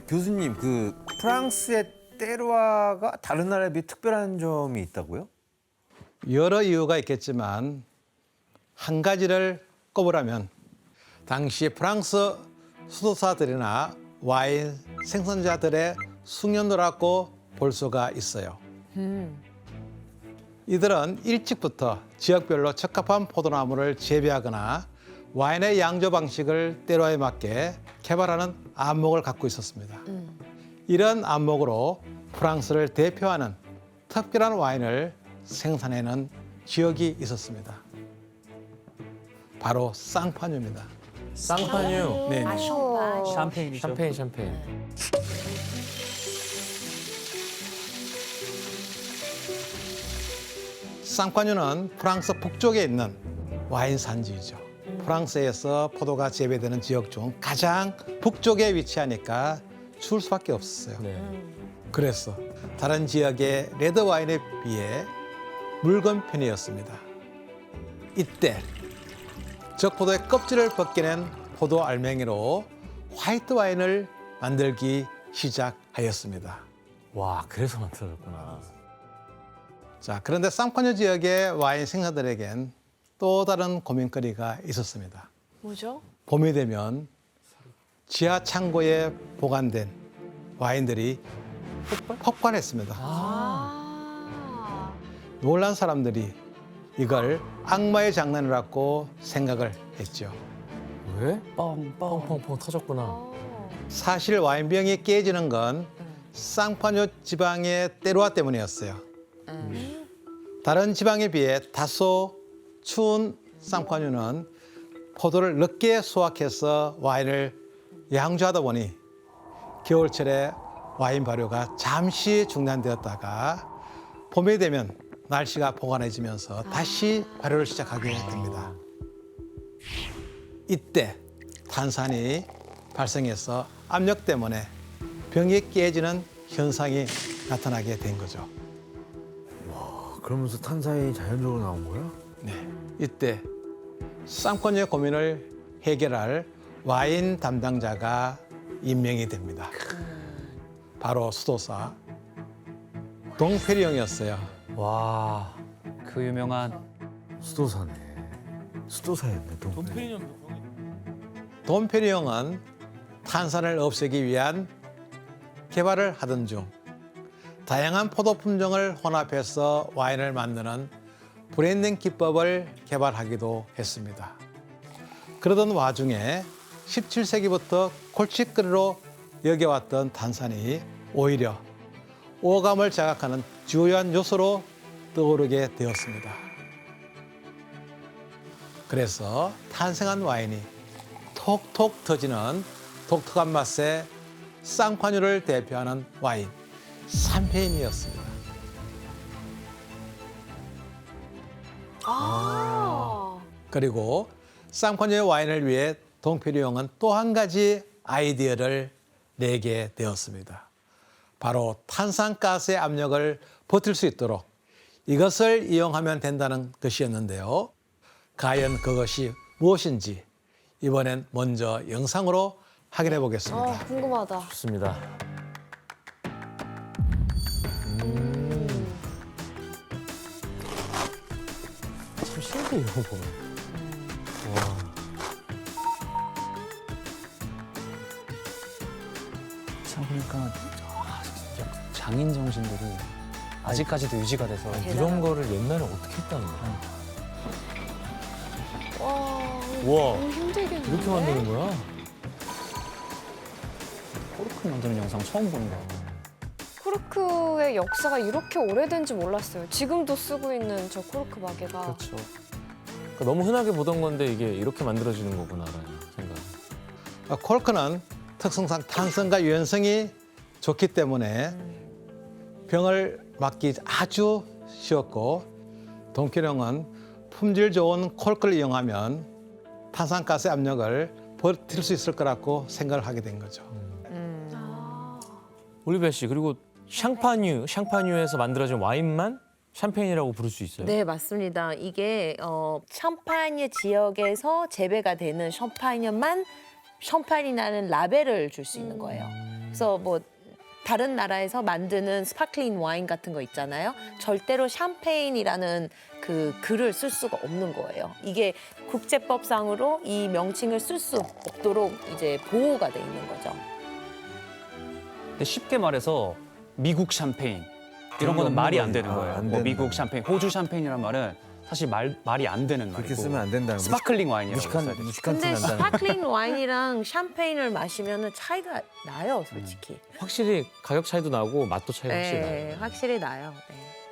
교수님, 그 프랑스의 테루아가 다른 나라에 비해 특별한 점이 있다고요? 여러 이유가 있겠지만 한 가지를 꼽으라면 당시 프랑스 수도사들이나 와인 생산자들의 숙련도라고 볼 수가 있어요. 이들은 일찍부터 지역별로 적합한 포도나무를 재배하거나 와인의 양조 방식을 때로에 맞게 개발하는 안목을 갖고 있었습니다. 이런 안목으로 프랑스를 대표하는 특별한 와인을 생산해낸 지역이 있었습니다. 바로 쌍파뉴입니다. 쌍파뉴. 네. 샴페인이죠. 샴페인. 쌍파뉴는 프랑스 북쪽에 있는 와인 산지이죠. 프랑스에서 포도가 재배되는 지역 중 가장 북쪽에 위치하니까 추울 수밖에 없었어요. 네. 그래서 다른 지역의 레드 와인에 비해 묽은 편이었습니다. 이때 적포도의 껍질을 벗겨낸 포도 알맹이로 화이트 와인을 만들기 시작하였습니다. 와, 그래서 만들어졌구나. 자, 그런데 쌍파뉴 지역의 와인 생산자들에겐 또 다른 고민거리가 있었습니다. 뭐죠? 봄이 되면 지하 창고에 보관된 와인들이 폭발했습니다. 놀란 사람들이 이걸 악마의 장난이라고 생각을 했죠. 왜? 뻥뻥 터졌구나. 사실 와인병이 깨지는 건 쌍파뉴 지방의 때루아 때문이었어요. 다른 지방에 비해 다소 추운 쌍파뉴는 포도를 늦게 수확해서 와인을 양조하다 보니 겨울철에 와인 발효가 잠시 중단되었다가 봄이 되면 날씨가 포근해지면서 다시 발효를 시작하게 됩니다. 이때 탄산이 발생해서 압력 때문에 병이 깨지는 현상이 나타나게 된 거죠. 그러면서 탄산이 자연적으로 나온 거야? 네, 이때 쌍파뉴의 고민을 해결할 와인 담당자가 임명이 됩니다. 바로 수도사 동페리옹이었어요. 와, 그 유명한 수도사네. 수도사였네, 돈페리옹은 탄산을 없애기 위한 개발을 하던 중 다양한 포도 품종을 혼합해서 와인을 만드는 브랜딩 기법을 개발하기도 했습니다. 그러던 와중에 17세기부터 골칫거리로 여겨왔던 탄산이 오히려 오감을 자극하는 주요한 요소로 떠오르게 되었습니다. 그래서 탄생한 와인이 톡톡 터지는 독특한 맛의 쌍파뉴를 대표하는 와인, 샴페인이었습니다. 그리고 쌍파뉴의 와인을 위해 동페리옹은 또 한 가지 아이디어를 내게 되었습니다. 바로 탄산가스의 압력을 버틸 수 있도록 이것을 이용하면 된다는 것이었는데요. 과연 그것이 무엇인지 이번엔 먼저 영상으로 확인해 보겠습니다. 궁금하다. 좋습니다. 참 신기해, 이런 거 보면. 와. 참 그러니까 장인 정신들이 아직까지도 유지가 돼서 이런 거를 옛날에 어떻게 했다는 거야? 와, 우와, 너무 힘들겠는데? 이렇게 만드는 거야? 코르크 만드는 영상 처음 보는 거. 코르크의 역사가 이렇게 오래된지 몰랐어요. 지금도 쓰고 있는 저 코르크 마개가. 그렇죠. 그러니까 너무 흔하게 보던 건데 이게 이렇게 만들어지는 거구나라는 생각. 코르크는 특성상 탄성과 유연성이 좋기 때문에 병을 막기 아주 쉬웠고 동페리옹은 품질 좋은 코르크를 이용하면 탄산가스의 압력을 버틸 수 있을 거라고 생각을 하게 된 거죠. 올리비아 씨, 그리고 샹파뉴에서 만들어진 와인만 샴페인이라고 부를 수 있어요? 네, 맞습니다. 이게 샴파뉴 지역에서 재배가 되는 샴파뉴만 샴파인이라는 라벨을 줄 수 있는 거예요. 그래서 뭐 다른 나라에서 만드는 스파클링 와인 같은 거 있잖아요. 절대로 샴페인이라는 그 글을 쓸 수가 없는 거예요. 이게 국제법상으로 이 명칭을 쓸 수 없도록 이제 보호가 돼 있는 거죠. 근데 쉽게 말해서 미국 샴페인 이런 거는 말이 안 되는 거예요. 안 뭐 된다. 미국 샴페인, 호주 샴페인이란 말은 사실 말이 안 되는 말이고. 그렇게 쓰면 안 된다는 거지. 스파클링 와인이라고 써야 무식한 돼. 무식한 티 근데 난다는 스파클링 와인이랑 샴페인을 마시면 차이가 나요, 솔직히. 확실히 가격 차이도 나고 맛도 차이가 확실히 나요. 네, 확실히 나요. 네.